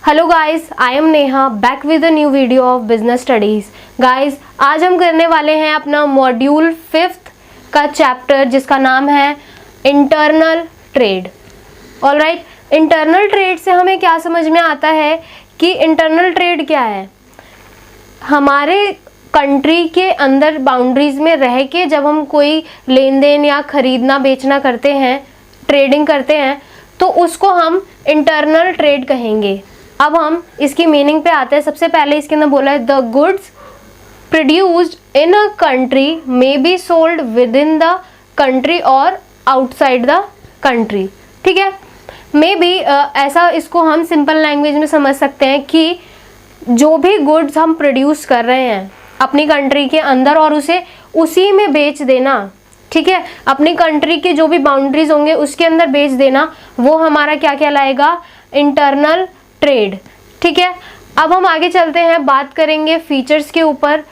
Hello guys, I am Neha back with a new video of business studies. Guys, आज हम करने वाले हैं अपना मॉड्यूल 5th का चैप्टर जिसका नाम है internal trade. Alright, internal trade से हमें क्या समझ में आता है कि इंटरनल ट्रेड क्या है। हमारे कंट्री के अंदर बाउंड्रीज में रह के जब हम कोई लेन देन या खरीदना बेचना करते हैं, ट्रेडिंग करते हैं, तो उसको हम इंटरनल ट्रेड कहेंगे। अब हम इसकी मीनिंग पे आते हैं। सबसे पहले इसके अंदर बोला है the goods produced in a country may be sold with in the country और आउटसाइड द कंट्री। ठीक है, मे बी ऐसा इसको हम सिंपल लैंग्वेज में समझ सकते हैं कि जो भी गुड्स हम प्रोड्यूस कर रहे हैं अपनी कंट्री के अंदर और उसे उसी में बेच देना, ठीक है, अपनी कंट्री की जो भी बाउंड्रीज होंगे उसके अंदर बेच देना, वो हमारा क्या कहलाएगा, इंटरनल ट्रेड। ठीक है, अब हम आगे चलते हैं, बात करेंगे फीचर्स के ऊपर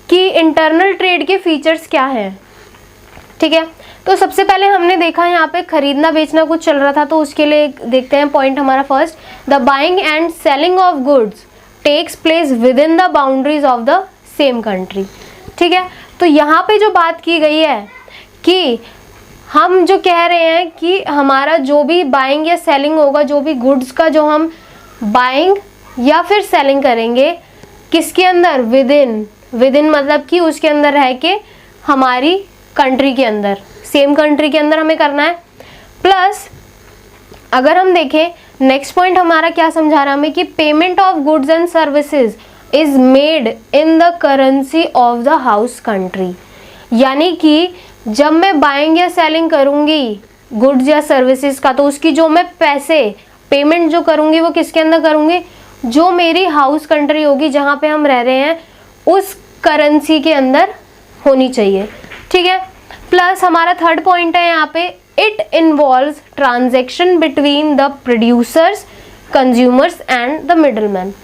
कि इंटरनल ट्रेड के फीचर्स क्या हैं। ठीक है, तो सबसे पहले हमने देखा यहाँ पे खरीदना बेचना कुछ चल रहा था, तो उसके लिए देखते हैं पॉइंट हमारा first, the buying and selling of goods takes place within the boundaries of the same country. ठीक है, तो यहाँ पे जो बात की गई है कि हम जो कह रहे हैं कि हमारा जो भी बाइंग या सेलिंग होगा, जो भी गुड्स का जो हम बाइंग या फिर सेलिंग करेंगे, किसके अंदर, विद इन मतलब कि उसके अंदर रह के हमारी कंट्री के अंदर, सेम कंट्री के अंदर हमें करना है। प्लस अगर हम देखें नेक्स्ट पॉइंट हमारा क्या समझा रहा है हमें कि payment of goods and services is made in the currency of the house country. यानी कि जब मैं बाइंग या सेलिंग करूंगी गुड्स या सर्विसेज का, तो उसकी जो मैं पैसे पेमेंट जो करूंगी वो किसके अंदर करूंगी, जो मेरी हाउस कंट्री होगी जहां पे हम रह रहे हैं उस करेंसी के अंदर होनी चाहिए। ठीक है, प्लस हमारा थर्ड पॉइंट है यहाँ पे, it involves transaction between the producers, consumers and the middleman.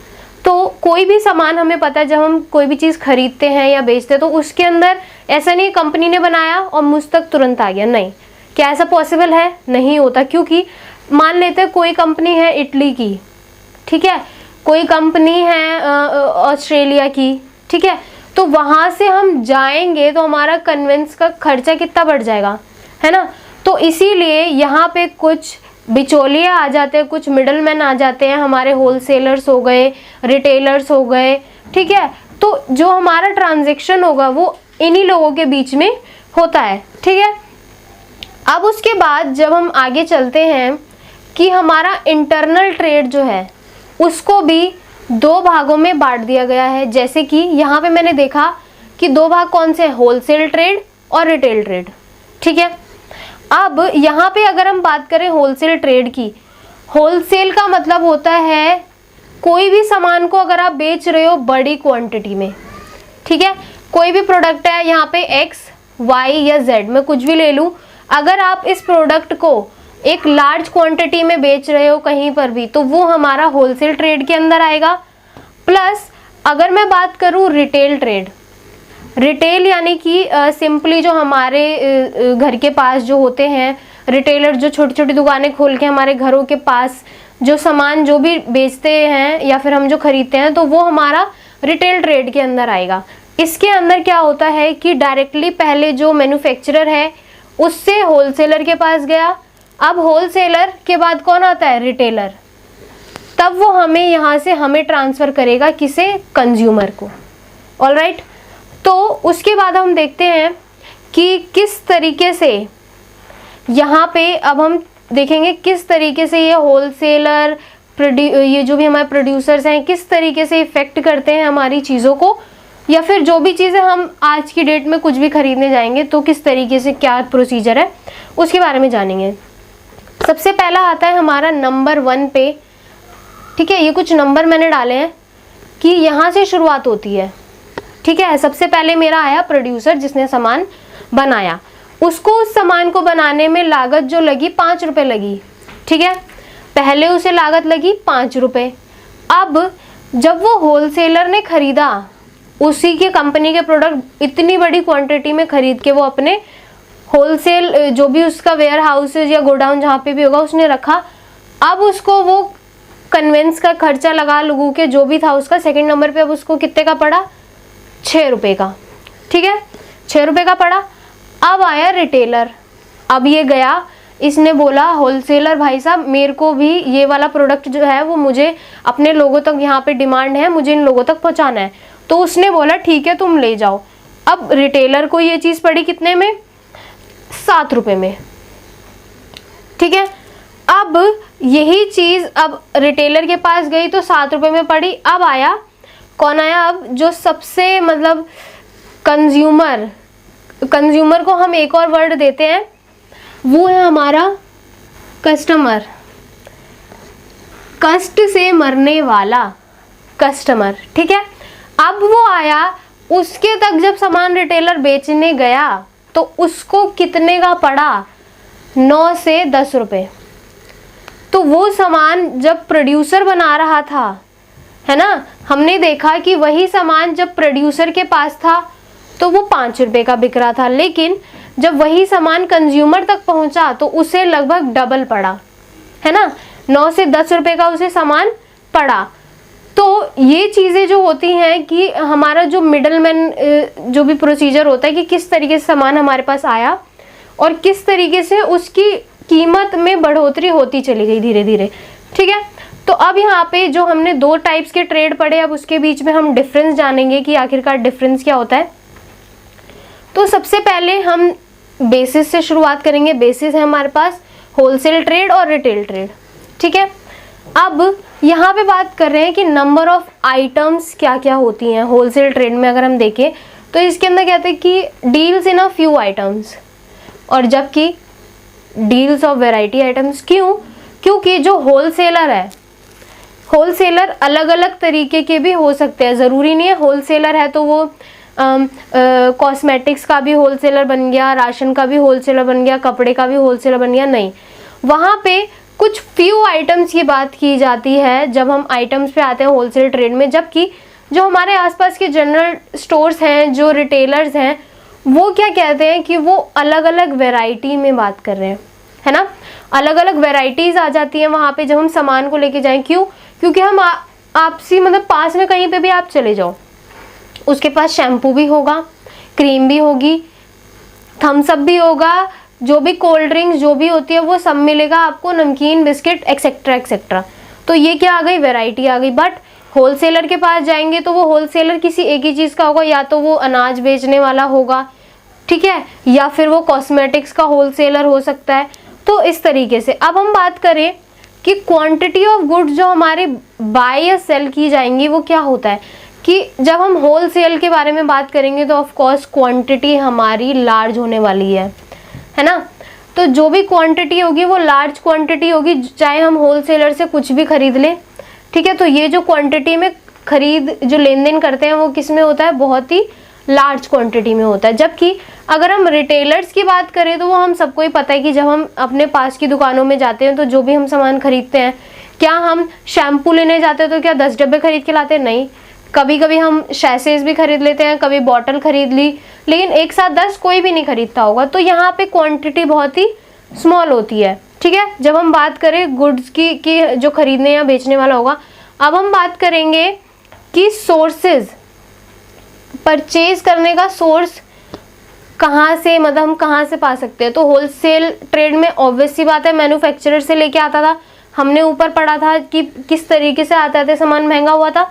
तो कोई भी सामान हमें पता है, जब हम कोई भी चीज़ खरीदते हैं या बेचते हैं तो उसके अंदर ऐसा नहीं कंपनी ने बनाया और मुझ तक तुरंत आ गया, नहीं। क्या ऐसा पॉसिबल है? नहीं होता, क्योंकि मान लेते हैं कोई कंपनी है इटली की, ठीक है, कोई कंपनी है ऑस्ट्रेलिया की, ठीक है, तो वहाँ से हम जाएंगे तो हमारा कन्वेंस का खर्चा कितना बढ़ जाएगा, है ना। तो इसीलिए यहाँ पे कुछ बिचौलिए आ जाते हैं, कुछ मिडलमैन आ जाते हैं, हमारे होलसेलर्स हो गए, रिटेलर्स हो गए, ठीक है। तो जो हमारा ट्रांजैक्शन होगा वो इन्हीं लोगों के बीच में होता है। ठीक है, अब उसके बाद जब हम आगे चलते हैं कि हमारा इंटरनल ट्रेड जो है उसको भी दो भागों में बांट दिया गया है। जैसे कि यहाँ पे मैंने देखा कि दो भाग कौन से हैं, होलसेल ट्रेड और रिटेल ट्रेड। ठीक है, अब यहाँ पे अगर हम बात करें होलसेल ट्रेड की, होलसेल का मतलब होता है कोई भी सामान को अगर आप बेच रहे हो बड़ी क्वांटिटी में, ठीक है, कोई भी प्रोडक्ट है यहाँ पे एक्स वाई या जेड, मैं कुछ भी ले लूँ, अगर आप इस प्रोडक्ट को एक लार्ज क्वांटिटी में बेच रहे हो कहीं पर भी, तो वो हमारा होलसेल ट्रेड के अंदर आएगा। प्लस अगर मैं बात करूँ रिटेल ट्रेड, रिटेल यानी कि सिंपली जो हमारे घर के पास जो होते हैं रिटेलर, जो छोटी छोटी दुकानें खोल के हमारे घरों के पास जो सामान जो भी बेचते हैं या फिर हम जो खरीदते हैं, तो वो हमारा रिटेल ट्रेड के अंदर आएगा। इसके अंदर क्या होता है कि डायरेक्टली पहले जो मैन्युफैक्चरर है उससे होलसेलर के पास गया, अब होलसेलर के बाद कौन आता है, रिटेलर, तब वो हमें यहाँ से हमें ट्रांसफ़र करेगा, किसे, कंज्यूमर को। ऑलराइट, तो उसके बाद हम देखते हैं कि किस तरीके से यहाँ पे अब हम देखेंगे किस तरीके से ये होलसेलर ये जो भी हमारे प्रोड्यूसर्स हैं किस तरीके से इफ़ेक्ट करते हैं हमारी चीज़ों को, या फिर जो भी चीज़ें हम आज की डेट में कुछ भी खरीदने जाएंगे तो किस तरीके से क्या प्रोसीजर है उसके बारे में जानेंगे। सबसे पहला आता है हमारा नंबर 1 पे। ठीक है, ये कुछ नंबर मैंने डाले हैं कि यहाँ से शुरुआत होती है। ठीक है, सबसे पहले मेरा आया प्रोड्यूसर जिसने सामान बनाया, उसको उस सामान को बनाने में लागत जो लगी 5 रुपये लगी। ठीक है, पहले उसे लागत लगी 5 रुपये। अब जब वो होलसेलर ने खरीदा उसी के कंपनी के प्रोडक्ट इतनी बड़ी क्वांटिटी में खरीद के वो अपने होलसेल जो भी उसका वेयर हाउसेज या गोडाउन जहाँ पे भी होगा उसने रखा, अब उसको वो कन्वेंस का खर्चा लगा लगू के जो भी था उसका, सेकंड नंबर पे अब उसको कितने का पड़ा, 6 रुपए का, ठीक है, 6 रुपए का पड़ा। अब आया रिटेलर, अब ये गया, इसने बोला होलसेलर भाई साहब मेरे को भी ये वाला प्रोडक्ट जो है वो मुझे अपने लोगों तक, यहाँ पे डिमांड है, मुझे इन लोगों तक पहुंचाना है। तो उसने बोला ठीक है तुम ले जाओ। अब रिटेलर को ये चीज पड़ी कितने में, 7 रुपए में, ठीक है। अब यही चीज अब रिटेलर के पास गई तो 7 रुपए में पड़ी। अब आया कौन आया, अब जो सबसे मतलब कंज्यूमर को हम एक और वर्ड देते हैं, वो है हमारा कस्टमर, कष्ट से मरने वाला कस्टमर, ठीक है। अब वो आया, उसके तक जब सामान रिटेलर बेचने गया तो उसको कितने का पड़ा, 9 से 10 रुपए। तो वो सामान जब प्रोड्यूसर बना रहा था, है ना, हमने देखा कि वही सामान जब प्रोड्यूसर के पास था तो वो 5 रुपए का बिक रहा था, लेकिन जब वही सामान कंज्यूमर तक पहुंचा तो उसे लगभग डबल पड़ा, है ना, 9 से 10 रुपए का उसे सामान पड़ा। तो ये चीज़ें जो होती हैं कि हमारा जो मिडलमैन जो भी प्रोसीजर होता है कि किस तरीके से सामान हमारे पास आया और किस तरीके से उसकी कीमत में बढ़ोतरी होती चली गई धीरे धीरे, ठीक है। तो अब यहाँ पे जो हमने 2 टाइप्स के ट्रेड पढ़े, अब उसके बीच में हम डिफरेंस जानेंगे कि आखिरकार डिफरेंस क्या होता है। तो सबसे पहले हम बेसिस से शुरुआत करेंगे। बेसिस है हमारे पास होलसेल ट्रेड और रिटेल ट्रेड, ठीक है। अब यहाँ पे बात कर रहे हैं कि नंबर ऑफ आइटम्स क्या क्या होती हैं होलसेल ट्रेड में। अगर हम देखें तो इसके अंदर कहते हैं कि deals in a few items, और जबकि डील्स ऑफ वैरायटी आइटम्स। क्यों? क्योंकि जो होलसेलर है, होलसेलर अलग अलग तरीके के भी हो सकते हैं, ज़रूरी नहीं है होलसेलर है तो वो कॉस्मेटिक्स का भी होलसेलर बन गया, राशन का भी होलसेलर बन गया, कपड़े का भी होलसेलर बन गया, नहीं। वहाँ पे कुछ फ्यू आइटम्स की बात की जाती है जब हम आइटम्स पे आते हैं होलसेल ट्रेड में, जबकि जो हमारे आसपास के जनरल स्टोर्स हैं, जो रिटेलर्स हैं, वो क्या कहते हैं कि वो अलग अलग वैरायटी में बात कर रहे हैं, है ना, अलग अलग वैरायटीज़ आ जाती हैं वहाँ पे जब हम सामान को लेके जाएं। क्यों? क्योंकि हम आपसी मतलब पास में कहीं पे भी आप चले जाओ, उसके पास शैम्पू भी होगा, क्रीम भी होगी, थम्स अप भी होगा, जो भी कोल्ड ड्रिंक्स जो भी होती है वो सब मिलेगा आपको, नमकीन, बिस्किट, एक्सेट्रा एक्सेट्रा। तो ये क्या आ गई, वैरायटी आ गई। बट होलसेलर के पास जाएंगे तो वो होलसेलर किसी एक ही चीज़ का होगा, या तो वो अनाज बेचने वाला होगा, ठीक है, या फिर वो कॉस्मेटिक्स का होलसेलर हो सकता है। तो इस तरीके से अब हम बात करें कि क्वांटिटी ऑफ गुड्स जो हमारे बाय या सेल की जाएंगी वो क्या होता है, कि जब हम होलसेल के बारे में बात करेंगे तो ऑफ कोर्स क्वांटिटी हमारी लार्ज होने वाली है ना। तो जो भी क्वांटिटी होगी वो लार्ज क्वांटिटी होगी, चाहे हम होलसेलर से कुछ भी खरीद लें, ठीक है। तो ये जो क्वांटिटी में खरीद जो लेन देन करते हैं वो किस में होता है, बहुत ही लार्ज क्वांटिटी में होता है। जबकि अगर हम रिटेलर्स की बात करें तो वो हम सबको ही पता है कि जब हम अपने पास की दुकानों में जाते हैं तो जो भी हम सामान खरीदते हैं, क्या हम शैम्पू लेने जाते हैं तो क्या 10 डब्बे खरीद के लाते हैं? नहीं, कभी कभी हम शैसेज भी खरीद लेते हैं, कभी बॉटल खरीद ली, लेकिन एक साथ 10 कोई भी नहीं खरीदता होगा। तो यहाँ पे क्वांटिटी बहुत ही स्मॉल होती है, ठीक है, जब हम बात करें गुड्स की जो खरीदने या बेचने वाला होगा। अब हम बात करेंगे कि सोर्सेज, परचेज करने का सोर्स कहाँ से, मतलब हम कहाँ से पा सकते हैं। तो होलसेल ट्रेड में ऑब्वियस सी बात है मैन्युफैक्चरर से लेके आता था, हमने ऊपर पढ़ा था कि किस तरीके से आता था, सामान महंगा हुआ था।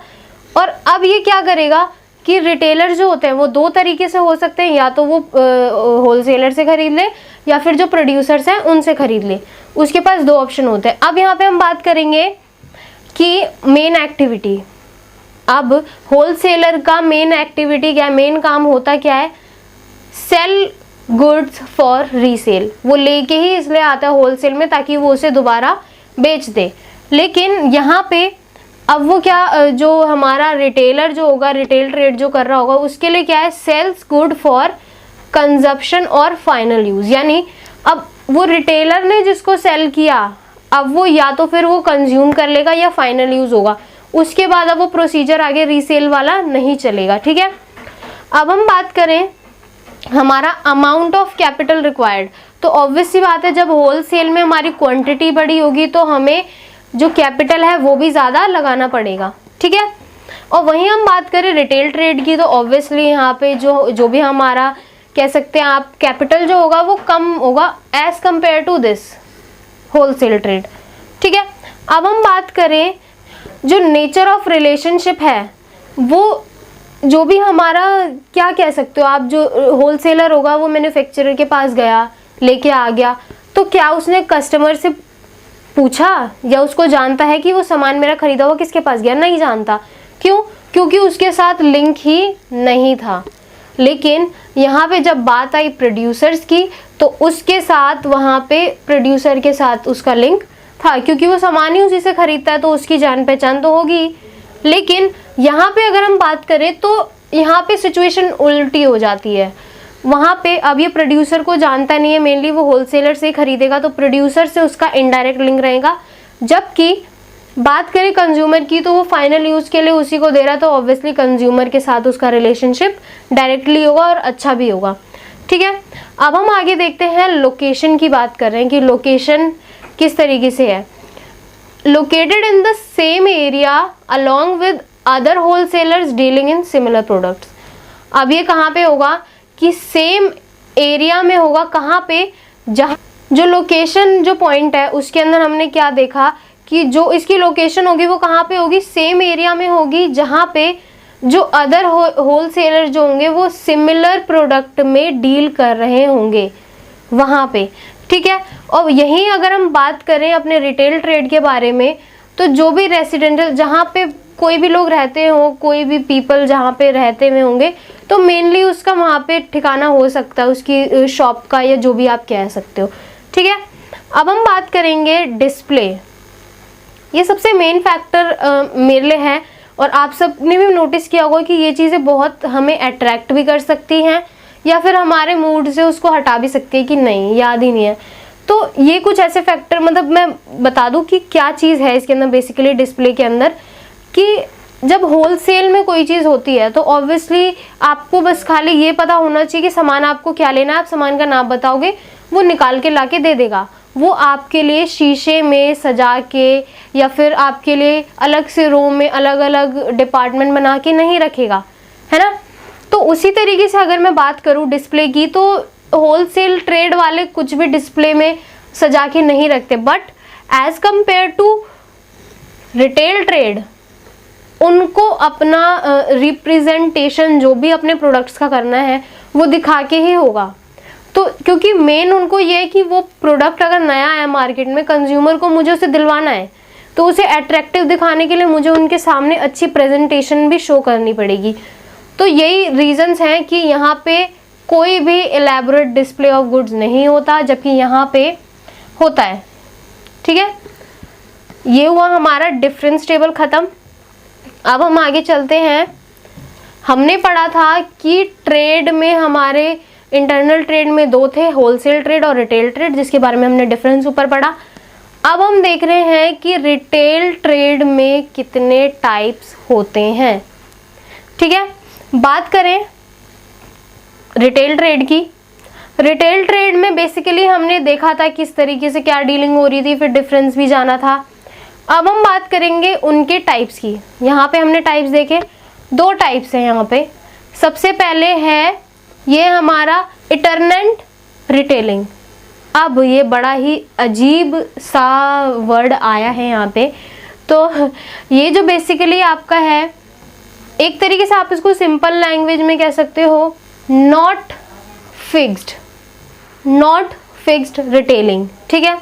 और अब ये क्या करेगा कि रिटेलर जो होते हैं वो 2 तरीके से हो सकते हैं, या तो वो होलसेलर से खरीद ले या फिर जो प्रोड्यूसर्स हैं उनसे खरीद ले, उसके पास 2 ऑप्शन होते हैं। अब यहाँ पे हम बात करेंगे कि मेन एक्टिविटी, अब होलसेलर का मेन एक्टिविटी क्या है, मेन काम होता क्या है, सेल गुड्स फॉर रीसेल। वो लेके ही इसलिए आता है होलसेल में ताकि वो उसे दोबारा बेच दे। लेकिन यहाँ पे अब वो क्या, जो हमारा रिटेलर जो होगा, रिटेल ट्रेड जो कर रहा होगा, उसके लिए क्या है, सेल्स गुड फॉर कंजप्शन और फाइनल यूज। यानी अब वो रिटेलर ने जिसको सेल किया, अब वो या तो फिर वो कंज्यूम कर लेगा या फाइनल यूज होगा, उसके बाद अब वो प्रोसीजर आगे रीसेल वाला नहीं चलेगा, ठीक है। अब हम बात करें हमारा अमाउंट ऑफ कैपिटल रिक्वायर्ड, तो ऑब्वियस सी बात है जब होलसेल में हमारी क्वांटिटी बड़ी होगी तो हमें जो कैपिटल है वो भी ज़्यादा लगाना पड़ेगा, ठीक है। और वहीं हम बात करें रिटेल ट्रेड की, तो ऑब्वियसली यहाँ पे जो भी हमारा कह सकते हैं आप, कैपिटल जो होगा वो कम होगा as compare to this wholesale trade, ठीक है। अब हम बात करें जो नेचर ऑफ रिलेशनशिप है, वो जो भी हमारा क्या कह सकते हो आप, जो होलसेलर होगा वो मैन्युफैक्चरर के पास गया, लेके आ गया, तो क्या उसने कस्टमर से पूछा या उसको जानता है कि वो सामान मेरा खरीदा हुआ किसके पास गया? नहीं जानता। क्यों? क्योंकि उसके साथ लिंक ही नहीं था। लेकिन यहाँ पे जब बात आई प्रोड्यूसर्स की, तो उसके साथ वहाँ पे प्रोड्यूसर के साथ उसका लिंक था, क्योंकि वो सामान ही उसी से खरीदता है, तो उसकी जान पहचान तो होगी। लेकिन यहाँ पे अगर हम बात करें तो यहाँ पे सिचुएशन उल्टी हो जाती है। वहाँ पे अब ये प्रोड्यूसर को जानता नहीं है, मेनली वो होलसेलर से ही खरीदेगा, तो प्रोड्यूसर से उसका इनडायरेक्ट लिंक रहेगा। जबकि बात करें कंज्यूमर की, तो वो फाइनल यूज़ के लिए उसी को दे रहा, तो ऑब्वियसली कंज्यूमर के साथ उसका रिलेशनशिप डायरेक्टली होगा और अच्छा भी होगा, ठीक है। अब हम आगे देखते हैं, लोकेशन की बात कर रहे हैं कि लोकेशन किस तरीके से है। Located in the same area along with other wholesalers dealing in similar products. अब ये कहाँ पे होगा कि सेम एरिया में होगा, कहाँ पे? जहाँ जो लोकेशन जो पॉइंट है उसके अंदर हमने क्या देखा कि जो इसकी लोकेशन होगी वो कहाँ पे होगी? सेम एरिया में होगी, जहाँ पे जो अदर होलसेलर जो होंगे वो सिमिलर प्रोडक्ट में डील कर रहे होंगे वहाँ पे, ठीक है। और यहीं अगर हम बात करें अपने रिटेल ट्रेड के बारे में, तो जो भी रेसिडेंशियल जहाँ पे कोई भी लोग रहते हो, कोई भी पीपल जहाँ पे रहते हुए होंगे, तो मेनली उसका वहाँ पे ठिकाना हो सकता है उसकी शॉप का, या जो भी आप कह सकते हो, ठीक है। अब हम बात करेंगे डिस्प्ले। ये सबसे मेन फैक्टर मेरे लिए है, और आप सब ने भी नोटिस किया होगा कि ये चीज़ें बहुत हमें अट्रैक्ट भी कर सकती हैं, या फिर हमारे मूड से उसको हटा भी सकती है कि नहीं याद ही नहीं है। तो ये कुछ ऐसे फैक्टर, मतलब मैं बता दूं कि क्या चीज़ है इसके अंदर बेसिकली डिस्प्ले के अंदर, कि जब होलसेल में कोई चीज़ होती है तो ऑब्वियसली आपको बस खाली ये पता होना चाहिए कि सामान आपको क्या लेना है। आप सामान का नाम बताओगे, वो निकाल के ला के दे देगा। वो आपके लिए शीशे में सजा के या फिर आपके लिए अलग से रूम में अलग अलग डिपार्टमेंट बना के नहीं रखेगा, है ना। तो उसी तरीके से अगर मैं बात करूँ डिस्प्ले की, तो होलसेल ट्रेड वाले कुछ भी डिस्प्ले में सजा के नहीं रखते, but as compare to retail trade उनको अपना रिप्रेजेंटेशन जो भी अपने प्रोडक्ट्स का करना है वो दिखा के ही होगा। तो क्योंकि मेन उनको ये है कि वो प्रोडक्ट अगर नया है मार्केट में, कंज्यूमर को मुझे उसे दिलवाना है, तो उसे अट्रैक्टिव दिखाने के लिए मुझे उनके सामने अच्छी प्रेजेंटेशन भी शो करनी पड़ेगी। तो यही रीजंस हैं कि यहाँ पे कोई भी एलैबोरेट डिस्प्ले ऑफ गुड्स नहीं होता, जबकि यहाँ पे होता है, ठीक है। ये हुआ हमारा डिफरेंस टेबल ख़त्म। अब हम आगे चलते हैं। हमने पढ़ा था कि ट्रेड में हमारे इंटरनल ट्रेड में दो थे, होलसेल ट्रेड और रिटेल ट्रेड, जिसके बारे में हमने डिफरेंस ऊपर पढ़ा। अब हम देख रहे हैं कि रिटेल ट्रेड में कितने टाइप्स होते हैं, ठीक है। बात करें रिटेल ट्रेड की, रिटेल ट्रेड में बेसिकली हमने देखा था किस तरीके से क्या डीलिंग हो रही थी, फिर डिफरेंस भी जाना था। अब हम बात करेंगे उनके टाइप्स की। यहाँ पे हमने टाइप्स देखे, दो टाइप्स हैं यहाँ पे। सबसे पहले है ये हमारा इटरनेंट रिटेलिंग। अब ये बड़ा ही अजीब सा वर्ड आया है यहाँ पे। तो ये जो बेसिकली आपका है, एक तरीके से आप इसको सिंपल लैंग्वेज में कह सकते हो, नॉट फिक्स्ड रिटेलिंग, ठीक है।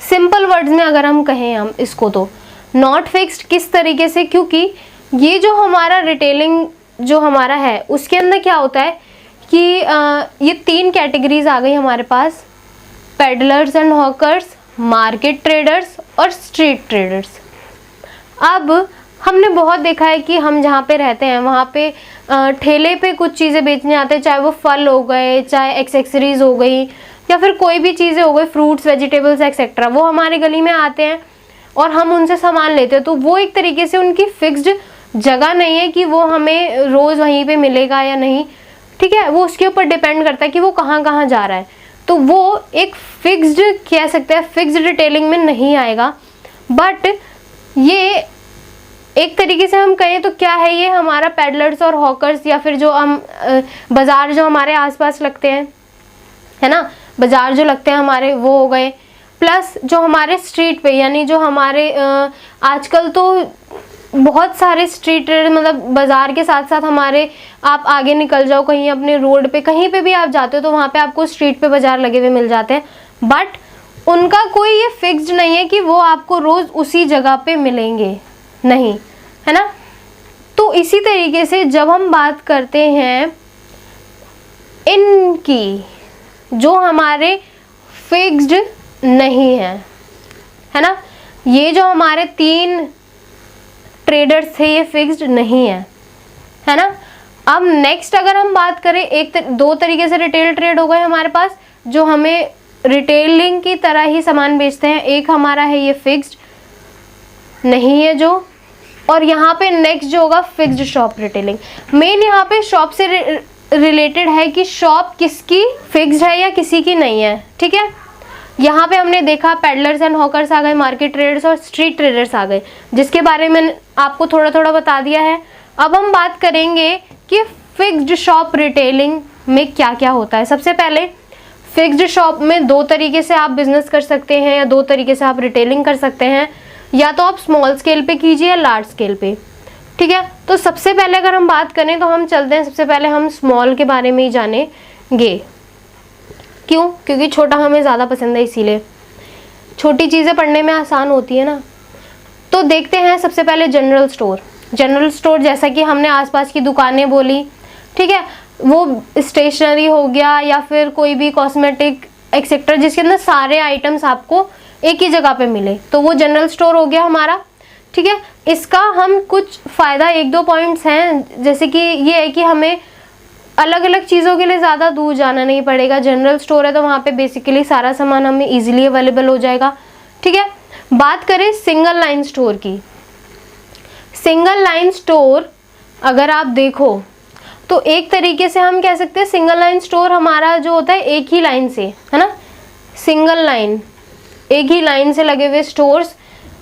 सिंपल वर्ड्स में अगर हम कहें हम इसको, तो नॉट फिक्स्ड किस तरीके से, क्योंकि ये जो हमारा रिटेलिंग जो हमारा है उसके अंदर क्या होता है कि ये तीन कैटेगरीज आ गई हमारे पास, peddlers and hawkers, market traders और स्ट्रीट ट्रेडर्स। अब हमने बहुत देखा है कि हम जहाँ पे रहते हैं वहाँ पे ठेले पे कुछ चीज़ें बेचने आते हैं, चाहे वो फल हो गए, चाहे एक्सेसरीज हो गई, या फिर कोई भी चीज़ें हो गई, फ्रूट्स, वेजिटेबल्स एक्सेट्रा, वो हमारे गली में आते हैं और हम उनसे सामान लेते हैं। तो वो एक तरीके से उनकी फिक्स्ड जगह नहीं है कि वो हमें रोज़ वहीं पे मिलेगा या नहीं, ठीक है। वो उसके ऊपर डिपेंड करता है कि वो कहाँ कहाँ जा रहा है। तो वो एक फिक्स्ड कह सकते हैं, फिक्स्ड रिटेलिंग में नहीं आएगा। बट ये एक तरीके से हम कहें तो क्या है, ये हमारा पेडलर्स और हॉकर्स या फिर जो हम बाज़ार जो हमारे आसपास लगते हैं, है ना, बाज़ार जो लगते हैं हमारे, वो हो गए। प्लस जो हमारे स्ट्रीट पे, यानी जो हमारे आजकल तो बहुत सारे स्ट्रीट मतलब बाज़ार के साथ साथ हमारे, आप आगे निकल जाओ कहीं अपने रोड पे, कहीं पे भी आप जाते हो तो वहाँ पे आपको स्ट्रीट पे बाज़ार लगे हुए मिल जाते हैं, बट उनका कोई ये फिक्स्ड नहीं है कि वो आपको रोज़ उसी जगह पे मिलेंगे, नहीं, है ना। तो इसी तरीके से जब हम बात करते हैं इनकी, जो हमारे फिक्स्ड नहीं है ना, ये जो हमारे 3 ट्रेडर्स थे ये फिक्स्ड नहीं है ना। अब नेक्स्ट अगर हम बात करें, दो तरीके से रिटेल ट्रेड हो गए हमारे पास, जो हमें रिटेलिंग की तरह ही सामान बेचते हैं। एक हमारा है ये फिक्स्ड नहीं है जो, और यहाँ पे नेक्स्ट जो होगा फिक्स्ड शॉप रिटेलिंग। मेन यहाँ पे शॉप से रिलेटेड है कि शॉप किसकी फिक्स्ड है या किसी की नहीं है, ठीक है। यहाँ पे हमने देखा पेडलर्स एंड हॉकर्स आ गए, मार्केट ट्रेडर्स और स्ट्रीट ट्रेडर्स आ गए, जिसके बारे में आपको थोड़ा थोड़ा बता दिया है। अब हम बात करेंगे कि फिक्स्ड शॉप रिटेलिंग में क्या क्या होता है। सबसे पहले फिक्स्ड शॉप में 2 तरीके से आप बिजनेस कर सकते हैं या 2 तरीके से आप रिटेलिंग कर सकते हैं, या तो आप स्मॉल स्केल पे कीजिए या लार्ज स्केल पे, ठीक है। तो सबसे पहले अगर हम बात करें तो हम चलते हैं, सबसे पहले हम स्मॉल के बारे में ही जानेंगे। क्यों? क्योंकि छोटा हमें ज़्यादा पसंद है, इसीलिए छोटी चीज़ें पढ़ने में आसान होती है ना। तो देखते हैं सबसे पहले जनरल स्टोर। जनरल स्टोर जैसा कि हमने आसपास की दुकानें बोली, ठीक है, वो स्टेशनरी हो गया या फिर कोई भी कॉस्मेटिक एक्सेट्रा, जिसके अंदर सारे आइटम्स आपको एक ही जगह पे मिले, तो वो जनरल स्टोर हो गया हमारा, ठीक है। इसका हम कुछ फ़ायदा 1-2 पॉइंट्स हैं, जैसे कि ये है कि हमें अलग अलग चीज़ों के लिए ज़्यादा दूर जाना नहीं पड़ेगा। जनरल स्टोर है तो वहाँ पे बेसिकली सारा सामान हमें इजीली अवेलेबल हो जाएगा, ठीक है। बात करें सिंगल लाइन स्टोर की, सिंगल लाइन स्टोर अगर आप देखो तो एक तरीके से हम कह सकते हैं सिंगल लाइन स्टोर हमारा जो होता है एक ही लाइन से, है ना, सिंगल लाइन, एक ही लाइन से लगे हुए स्टोर्स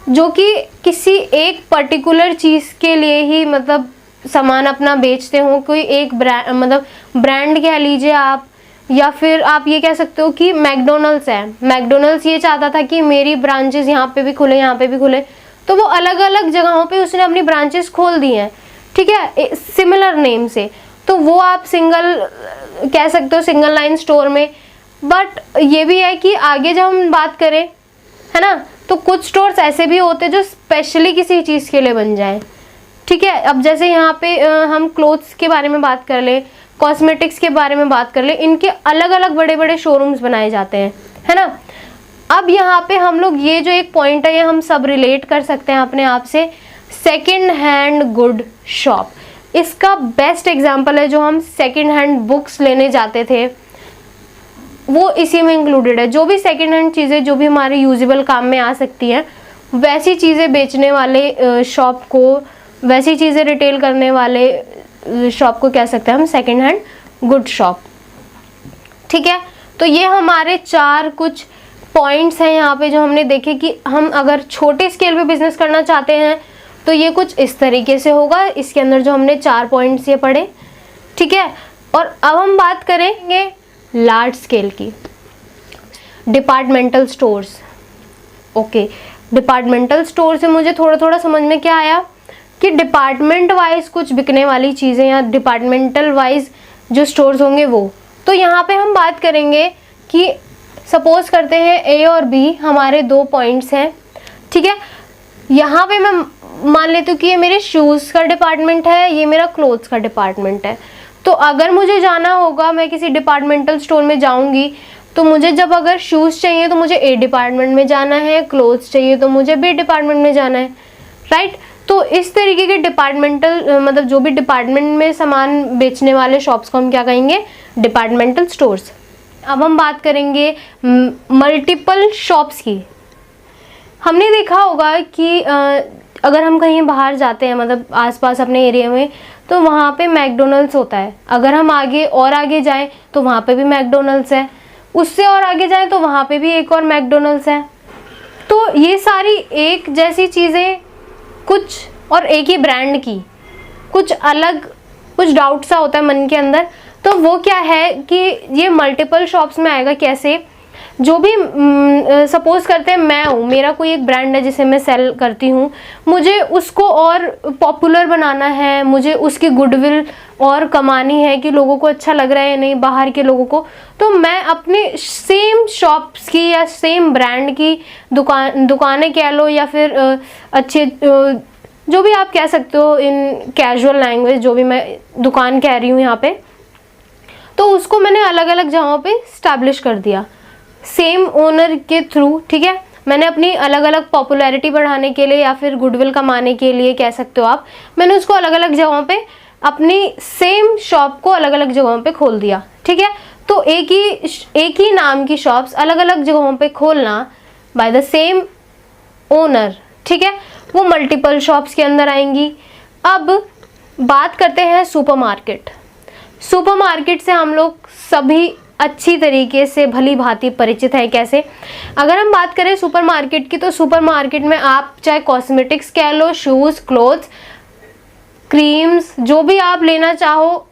जो कि किसी एक पर्टिकुलर चीज़ के लिए ही मतलब सामान अपना बेचते हो। कोई एक ब्रांड, मतलब ब्रांड कह लीजिए आप, या फिर आप ये कह सकते हो कि मैकडोनल्ड्स है, मैकडोनल्ड्स ये चाहता था कि मेरी ब्रांचेस यहाँ पे भी खुले, यहाँ पे भी खुले, तो वो अलग अलग जगहों पे उसने अपनी ब्रांचेस खोल दी हैं, ठीक है, सिमिलर नेम से, तो वो आप सिंगल कह सकते हो सिंगल लाइन स्टोर में। बट ये भी है कि आगे जब हम बात करें, है ना, तो कुछ स्टोर्स ऐसे भी होते हैं जो स्पेशली किसी चीज़ के लिए बन जाए, ठीक है। अब जैसे यहाँ पे हम क्लोथ्स के बारे में बात कर ले, कॉस्मेटिक्स के बारे में बात कर ले, इनके अलग अलग बड़े बड़े शोरूम्स बनाए जाते हैं, है ना। अब यहाँ पे हम लोग ये जो एक पॉइंट है ये हम सब रिलेट कर सकते हैं अपने आप से, सेकेंड हैंड गुड शॉप। इसका बेस्ट एग्जाम्पल है जो हम सेकेंड हैंड बुक्स लेने जाते थे, वो इसी में इंक्लूडेड है। जो भी सेकेंड हैंड चीज़ें जो भी हमारे यूजेबल काम में आ सकती हैं, वैसी चीज़ें बेचने वाले शॉप को, वैसी चीज़ें रिटेल करने वाले शॉप को कह सकते हैं हम सेकेंड हैंड गुड शॉप, ठीक है। तो ये हमारे 4 कुछ पॉइंट्स हैं यहाँ पे जो हमने देखे कि हम अगर छोटे स्केल पे बिजनेस करना चाहते हैं तो ये कुछ इस तरीके से होगा। इसके अंदर जो हमने 4 पॉइंट्स ये पढ़े, ठीक है। और अब हम बात करेंगे लार्ज स्केल की, departmental stores. Okay, departmental store से मुझे थोड़ा थोड़ा समझ में क्या आया कि डिपार्टमेंट वाइज कुछ बिकने वाली चीज़ें या डिपार्टमेंटल वाइज जो स्टोर्स होंगे वो। तो यहाँ पे हम बात करेंगे कि सपोज करते हैं ए और बी हमारे 2 पॉइंट्स हैं, ठीक है। यहाँ पे मैं मान लेती हूँ कि ये मेरे शूज़ का डिपार्टमेंट है, ये मेरा क्लोथ्स का डिपार्टमेंट है। तो अगर मुझे जाना होगा, मैं किसी डिपार्टमेंटल स्टोर में जाऊँगी, तो मुझे जब अगर शूज़ चाहिए तो मुझे ए डिपार्टमेंट में जाना है, क्लोथ्स चाहिए तो मुझे बी डिपार्टमेंट में जाना है, राइट। तो इस तरीके के डिपार्टमेंटल मतलब जो भी डिपार्टमेंट में सामान बेचने वाले शॉप्स को हम क्या कहेंगे, डिपार्टमेंटल स्टोर्स। अब हम बात करेंगे मल्टीपल शॉप्स की। हमने देखा होगा कि अगर हम कहीं बाहर जाते हैं, मतलब आसपास अपने एरिया में, तो वहाँ पे मैकडोनल्ड्स होता है। अगर हम आगे और आगे जाएं तो वहाँ पे भी मैकडोनल्ड्स है, उससे और आगे जाएं तो वहाँ पे भी एक और मैकडोनल्ड्स है तो ये सारी एक जैसी चीज़ें कुछ और एक ही ब्रांड की कुछ अलग, कुछ डाउट सा होता है मन के अंदर। तो वो क्या है कि ये मल्टीपल शॉप्स में आएगा कैसे, जो भी सपोज करते हैं मैं हूँ, मेरा कोई एक ब्रांड है जिसे मैं सेल करती हूँ, मुझे उसको और पॉपुलर बनाना है, मुझे उसकी गुडविल और कमानी है कि लोगों को अच्छा लग रहा है नहीं बाहर के लोगों को, तो मैं अपने सेम शॉप्स की या सेम ब्रांड की दुकानें कह लो या फिर अच्छे जो भी आप कह सकते हो इन कैजुअल लैंग्वेज, जो भी मैं दुकान कह रही हूँ यहाँ पे, तो उसको मैंने अलग अलग जगहों पे स्टैब्लिश कर दिया सेम ओनर के थ्रू। ठीक है, मैंने अपनी अलग अलग पॉपुलैरिटी बढ़ाने के लिए या फिर गुडविल कमाने के लिए कह सकते हो आप, मैंने उसको अलग अलग जगहों पे अपनी सेम शॉप को अलग अलग जगहों पे खोल दिया। ठीक है, तो एक ही नाम की शॉप्स अलग अलग जगहों पे खोलना बाय द सेम ओनर, ठीक है, वो मल्टीपल शॉप्स के अंदर आएंगी। अब बात करते हैं सुपरमार्केट। सुपरमार्केट से हम लोग सभी अच्छी तरीके से भली भांति परिचित हैं। कैसे, अगर हम बात करें सुपरमार्केट की, तो सुपरमार्केट में आप चाहे कॉस्मेटिक्स कह लो, शूज़, क्लोथ्स, क्रीम्स, जो भी आप लेना चाहो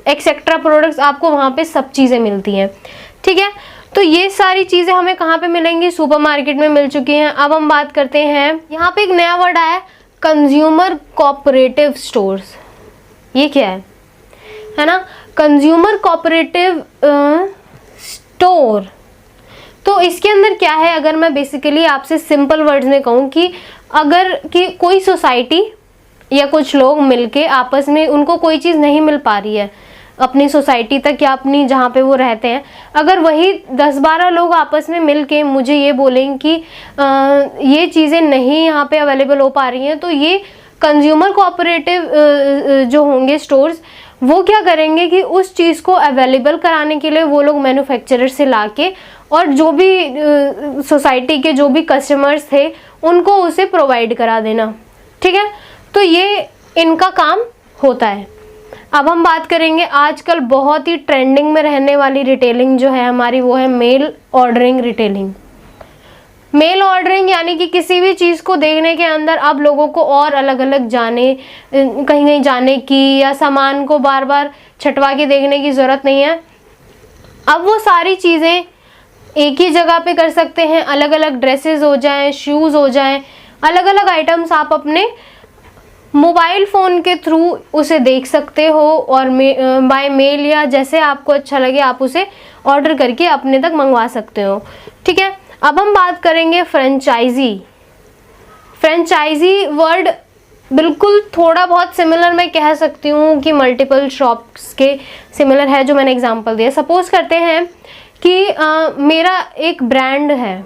एक्सेट्रा प्रोडक्ट्स, आपको वहाँ पे सब चीज़ें मिलती हैं। ठीक है, तो ये सारी चीज़ें हमें कहाँ पे मिलेंगी, सुपरमार्केट में मिल चुकी हैं। अब हम बात करते हैं, यहाँ पे एक नया वर्ड आया, कंज्यूमर कोऑपरेटिव स्टोर्स। ये क्या है ना, कंज्यूमर कोऑपरेटिव स्टोर। तो इसके अंदर क्या है, अगर मैं बेसिकली आपसे सिंपल वर्ड्स में कहूँ कि अगर कि कोई सोसाइटी या कुछ लोग मिलके आपस में उनको कोई चीज़ नहीं मिल पा रही है अपनी सोसाइटी तक या अपनी जहाँ पे वो रहते हैं, अगर वही 10-12 लोग आपस में मिल के मुझे ये बोलें कि ये चीज़ें नहीं यहाँ पे अवेलेबल हो पा रही हैं, तो ये कंज्यूमर कोऑपरेटिव जो होंगे स्टोर्स, वो क्या करेंगे कि उस चीज़ को अवेलेबल कराने के लिए वो लोग मैन्युफैक्चरर से लाके और जो भी सोसाइटी के जो भी कस्टमर्स थे उनको उसे प्रोवाइड करा देना। ठीक है, तो ये इनका काम होता है। अब हम बात करेंगे आजकल बहुत ही ट्रेंडिंग में रहने वाली रिटेलिंग जो है हमारी, वो है mail ordering retailing. Mail ordering यानी कि किसी भी चीज़ को देखने के अंदर अब लोगों को और अलग अलग जाने, कहीं कहीं जाने की या सामान को बार बार छटवा के देखने की ज़रूरत नहीं है। अब वो सारी चीज़ें एक ही जगह पे कर सकते हैं। अलग अलग ड्रेसेस हो जाएं, शूज़ हो जाएं, अलग अलग आइटम्स आप अपने मोबाइल फ़ोन के थ्रू उसे देख सकते हो और बाय मेल या जैसे आपको अच्छा लगे आप उसे ऑर्डर करके अपने तक मंगवा सकते हो। ठीक है, अब हम बात करेंगे फ्रेंचाइजी। फ्रेंचाइजी वर्ड बिल्कुल थोड़ा बहुत सिमिलर मैं कह सकती हूँ कि मल्टीपल शॉप्स के सिमिलर है, जो मैंने एग्जांपल दिया। सपोज करते हैं कि मेरा एक ब्रांड है,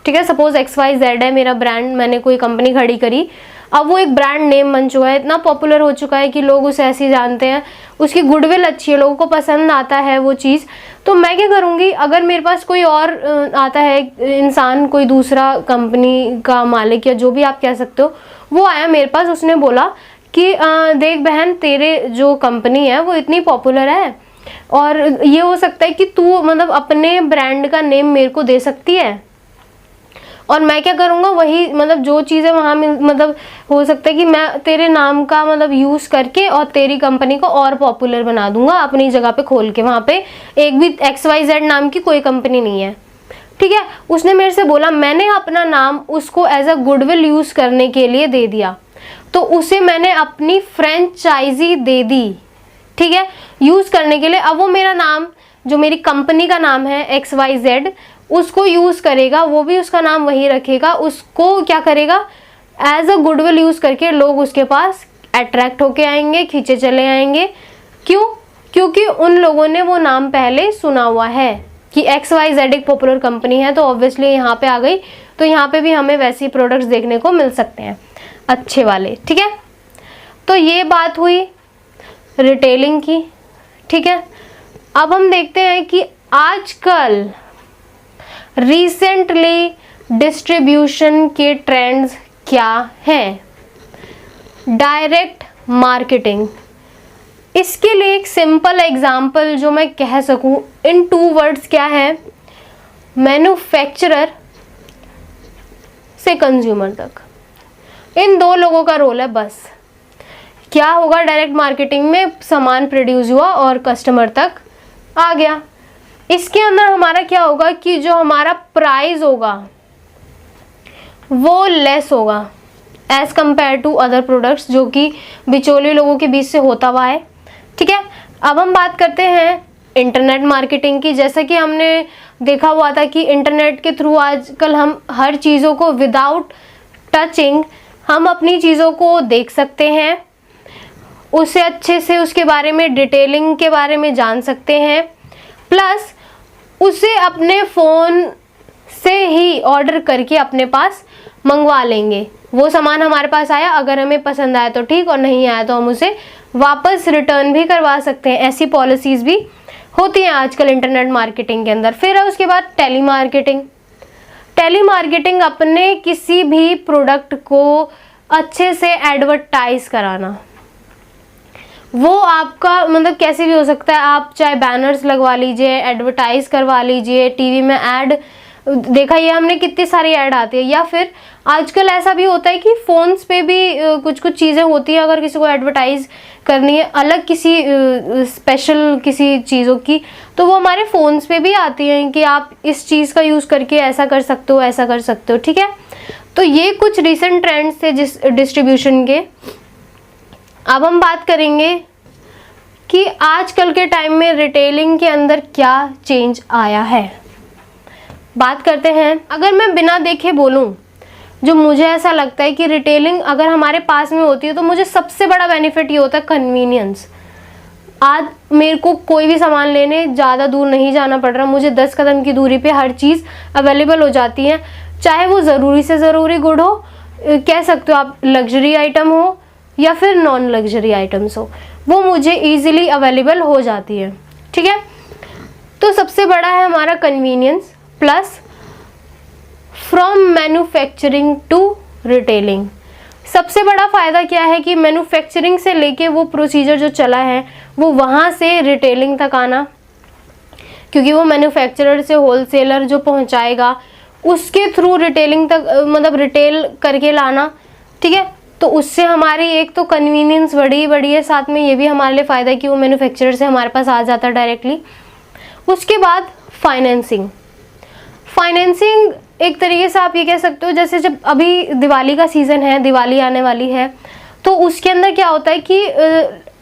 ठीक है, सपोज XYZ है मेरा ब्रांड, मैंने कोई कंपनी खड़ी करी, अब वो एक ब्रांड नेम बन चुका है, इतना पॉपुलर हो चुका है कि लोग उसे ऐसे ही जानते हैं, उसकी गुडविल अच्छी है, लोगों को पसंद आता है वो चीज़। तो मैं क्या करूँगी, अगर मेरे पास कोई और आता है इंसान, कोई दूसरा कंपनी का मालिक या जो भी आप कह सकते हो, वो आया मेरे पास, उसने बोला कि देख बहन, तेरे जो कंपनी है वो इतनी पॉपुलर है और ये हो सकता है कि तू मतलब अपने ब्रांड का नेम मेरे को दे सकती है। और मैं क्या करूँगा, वही मतलब जो चीज़ें वहाँ मतलब हो सकता है कि मैं तेरे नाम का मतलब यूज़ करके और तेरी कंपनी को और पॉपुलर बना दूंगा अपनी जगह पे खोल के। वहाँ पे एक भी XYZ नाम की कोई कंपनी नहीं है। ठीक है, उसने मेरे से बोला, मैंने अपना नाम उसको एज अ गुडविल यूज़ करने के लिए दे दिया, तो उसे मैंने अपनी फ्रेंचाइजी दे दी। ठीक है, यूज़ करने के लिए। अब वो मेरा नाम, जो मेरी कंपनी का नाम है XYZ, उसको यूज़ करेगा, वो भी उसका नाम वही रखेगा, उसको क्या करेगा, एज अ गुडविल यूज़ करके लोग उसके पास अट्रैक्ट होके आएंगे, खींचे चले आएंगे। क्यों? क्योंकि उन लोगों ने वो नाम पहले सुना हुआ है कि XYZ एक पॉपुलर कंपनी है, तो ऑब्वियसली यहाँ पे आ गई, तो यहाँ पे भी हमें वैसी प्रोडक्ट्स देखने को मिल सकते हैं, अच्छे वाले। ठीक है, तो ये बात हुई रिटेलिंग की। ठीक है, अब हम देखते हैं कि आजकल रिसेंटली डिस्ट्रीब्यूशन के ट्रेंड्स क्या हैं। डायरेक्ट मार्केटिंग, इसके लिए एक सिंपल एग्जांपल जो मैं कह सकूं इन 2 वर्ड्स क्या है, मैन्युफैक्चरर से कंज्यूमर तक, इन 2 लोगों का रोल है बस। क्या होगा, डायरेक्ट मार्केटिंग में सामान प्रोड्यूस हुआ और कस्टमर तक आ गया। इसके अंदर हमारा क्या होगा कि जो हमारा प्राइस होगा वो लेस होगा as compare to other products, जो कि बिचौलिए लोगों के बीच से होता हुआ है। ठीक है, अब हम बात करते हैं इंटरनेट मार्केटिंग की। जैसा कि हमने देखा हुआ था कि इंटरनेट के थ्रू आजकल हम हर चीज़ों को विदाउट टचिंग हम अपनी चीज़ों को देख सकते हैं, उसे अच्छे से उसके बारे में डिटेलिंग के बारे में जान सकते हैं, प्लस उसे अपने फ़ोन से ही ऑर्डर करके अपने पास मंगवा लेंगे। वो सामान हमारे पास आया, अगर हमें पसंद आया तो ठीक, और नहीं आया तो हम उसे वापस रिटर्न भी करवा सकते हैं। ऐसी पॉलिसीज़ भी होती हैं आजकल इंटरनेट मार्केटिंग के अंदर। फिर है उसके बाद टेली मार्केटिंग। टेली मार्केटिंग अपने किसी भी प्रोडक्ट को अच्छे से एडवर्टाइज कराना। वो आपका मतलब कैसे भी हो सकता है, आप चाहे बैनर्स लगवा लीजिए, एडवर्टाइज करवा लीजिए, टीवी में ऐड, देखा ये हमने कितनी सारी ऐड आती है। या फिर आजकल ऐसा भी होता है कि फ़ोन्स पे भी कुछ कुछ चीज़ें होती हैं, अगर किसी को एडवर्टाइज करनी है अलग किसी स्पेशल किसी चीज़ों की, तो वो हमारे फ़ोन्स पे भी आती हैं कि आप इस चीज़ का यूज़ करके ऐसा कर सकते हो, ऐसा कर सकते हो। ठीक है, तो ये कुछ रिसेंट ट्रेंड्स थे डिस्ट्रीब्यूशन के। अब हम बात करेंगे कि आजकल के टाइम में रिटेलिंग के अंदर क्या चेंज आया है। बात करते हैं, अगर मैं बिना देखे बोलूं, जो मुझे ऐसा लगता है कि रिटेलिंग अगर हमारे पास में होती है तो मुझे सबसे बड़ा बेनिफिट ये होता है कन्वीनियंस। आज मेरे को कोई भी सामान लेने ज़्यादा दूर नहीं जाना पड़ रहा, मुझे 10 कदम की दूरी पे हर चीज़ अवेलेबल हो जाती है। चाहे वो ज़रूरी से ज़रूरी गुड हो, कह सकते हो आप, लग्जरी आइटम हो या फिर नॉन लग्जरी आइटम्स हो, वो मुझे ईजिली अवेलेबल हो जाती है। ठीक है, तो सबसे बड़ा है हमारा convenience, plus from manufacturing to retailing. सबसे बड़ा फ़ायदा क्या है कि मैन्युफैक्चरिंग से लेके वो प्रोसीजर जो चला है वो वहाँ से रिटेलिंग तक आना, क्योंकि वो मैन्युफैक्चरर से होलसेलर जो पहुँचाएगा उसके थ्रू रिटेलिंग तक मतलब रिटेल करके लाना। ठीक है, तो उससे हमारी एक तो कन्वीनियंस बड़ी है, साथ में ये भी हमारे लिए फ़ायदा है कि वो मैन्युफैक्चरर से हमारे पास आ जाता है डायरेक्टली। उसके बाद फाइनेंसिंग एक तरीके से आप ये कह सकते हो, जैसे जब अभी दिवाली का सीज़न है, दिवाली आने वाली है, तो उसके अंदर क्या होता है कि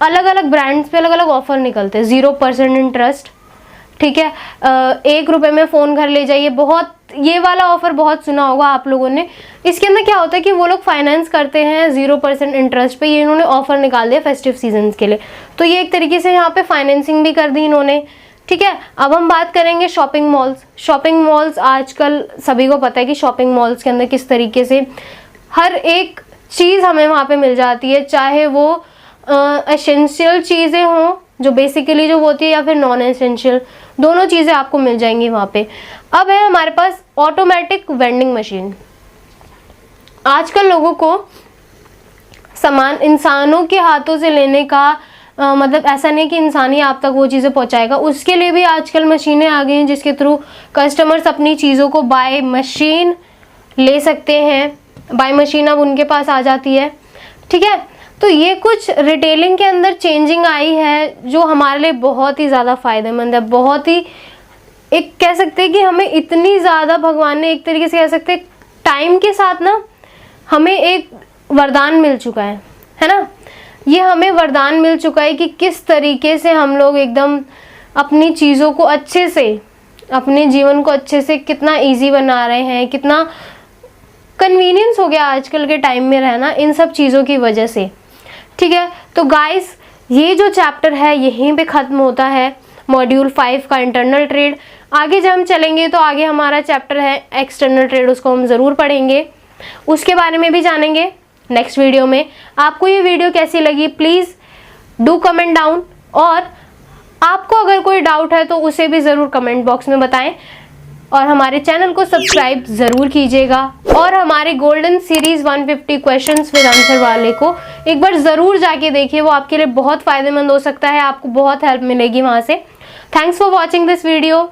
अलग अलग ब्रांड्स पे अलग अलग ऑफ़र निकलते हैं। 0% इंटरेस्ट, ठीक है, 1 रुपये में फ़ोन घर ले जाइए, बहुत ये वाला ऑफ़र बहुत सुना होगा आप लोगों ने। इसके अंदर क्या होता है कि वो लोग फाइनेंस करते हैं 0% इंटरेस्ट पे, ये इन्होंने ऑफ़र निकाल दिया फेस्टिव सीजन्स के लिए, तो ये एक तरीके से यहाँ पे फाइनेंसिंग भी कर दी इन्होंने। ठीक है, अब हम बात करेंगे शॉपिंग मॉल्स। आजकल सभी को पता है कि शॉपिंग मॉल्स के अंदर किस तरीके से हर एक चीज़ हमें वहाँ पे मिल जाती है, चाहे वो एसेंशियल चीज़ें हों जो बेसिकली जो होती है, या फिर नॉन एसेंशियल, दोनों चीज़ें आपको मिल जाएंगी वहाँ पे। अब है हमारे पास ऑटोमेटिक वेंडिंग मशीन। आजकल लोगों को सामान इंसानों के हाथों से लेने का मतलब ऐसा नहीं कि इंसान ही आप तक वो चीज़ें पहुंचाएगा, उसके लिए भी आजकल मशीनें आ गई हैं जिसके थ्रू कस्टमर्स अपनी चीज़ों को बाय मशीन ले सकते हैं। बाय मशीन अब उनके पास आ जाती है। ठीक है, तो ये कुछ रिटेलिंग के अंदर चेंजिंग आई है जो हमारे लिए बहुत ही ज़्यादा फ़ायदेमंद है। बहुत ही एक कह सकते हैं कि हमें इतनी ज़्यादा भगवान ने एक तरीके से कह सकते हैं टाइम के साथ ना हमें एक वरदान मिल चुका है ना। ये हमें वरदान मिल चुका है कि किस तरीके से हम लोग एकदम अपनी चीज़ों को अच्छे से, अपने जीवन को अच्छे से कितना इजी बना रहे हैं, कितना कन्वीनियंस हो गया आजकल के टाइम में रहना इन सब चीज़ों की वजह से। ठीक है, तो गाइस ये जो चैप्टर है यहीं पे ख़त्म होता है मॉड्यूल 5 का इंटरनल ट्रेड। आगे जब हम चलेंगे तो आगे हमारा चैप्टर है एक्सटर्नल ट्रेड, उसको हम ज़रूर पढ़ेंगे, उसके बारे में भी जानेंगे नेक्स्ट वीडियो में। आपको ये वीडियो कैसी लगी प्लीज़ डू कमेंट डाउन, और आपको अगर कोई डाउट है तो उसे भी ज़रूर कमेंट बॉक्स में बताएं, और हमारे चैनल को सब्सक्राइब ज़रूर कीजिएगा, और हमारे golden series 150 questions with answer वाले को एक बार ज़रूर जाके देखिए, वो आपके लिए बहुत फ़ायदेमंद हो सकता है, आपको बहुत हेल्प मिलेगी वहाँ से। Thanks for watching this video.